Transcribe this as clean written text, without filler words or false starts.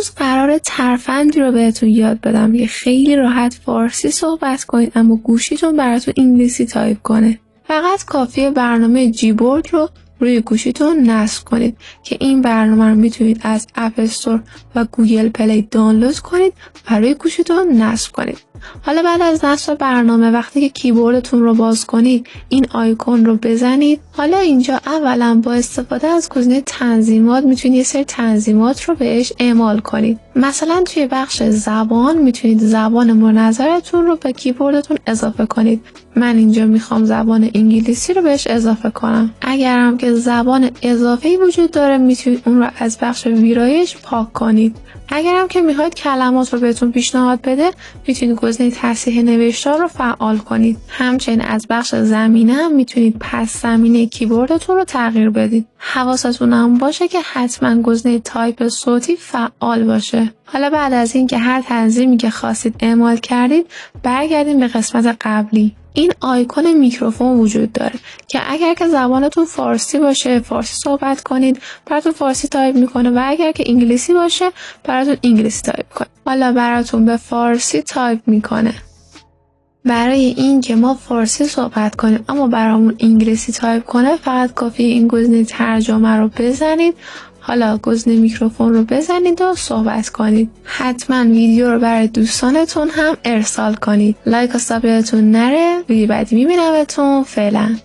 امروز قراره ترفندی رو بهتون یاد بدم که خیلی راحت فارسی صحبت کنید اما گوشیتون براتون انگلیسی تایپ کنه. فقط کافیه برنامه جیبورد رو روی گوشیتون نصب کنید که این برنامه رو میتونید از اپ استور و گوگل پلی دانلود کنید و روی گوشیتون نصب کنید. حالا بعد از نصب برنامه وقتی که کیبوردتون رو باز کنید این آیکون رو بزنید. حالا اینجا اولا با استفاده از گزینه تنظیمات میتونید یه سری تنظیمات رو بهش اعمال کنید. مثلا توی بخش زبان میتونید زبان منظرتون رو به کیبوردتون اضافه کنید. من اینجا میخوام زبان انگلیسی رو بهش اضافه کنم. اگر هم که زبان اضافه‌ای وجود داره میتونید اون رو از بخش ویرایش پاک کنید. اگر هم که میخواید کلمات رو بهتون پیشنهاد بده میتونید گزینه تصحیح نوشتار رو فعال کنید. همچنین از بخش زمینه هم میتونید پس زمینه کیبوردتون رو تغییر بدید. حواستون هم باشه که حتما گزینه تایپ صوتی فعال باشه. حالا بعد از این که هر تنظیمی که خواستید اعمال کردید برگردیم به قسمت قبلی. این آیکون میکروفون وجود داره که اگر که زبانتون فارسی باشه فارسی صحبت کنید براتون فارسی تایپ میکنه و اگر که انگلیسی باشه براتون انگلیسی تایپ کنه. حالا براتون به فارسی تایپ میکنه. برای این که ما فارسی صحبت کنیم اما برامون انگلیسی تایپ کنه فقط کافیه این گزینه ترجمه رو بزنید. حالا گزینه میکروفون رو بزنید و صحبت کنید. حتما ویدیو رو برای دوستانتون هم ارسال کنید. لایک و ساب یادتون نره. ویدیو بعدی میبینمتون. فعلا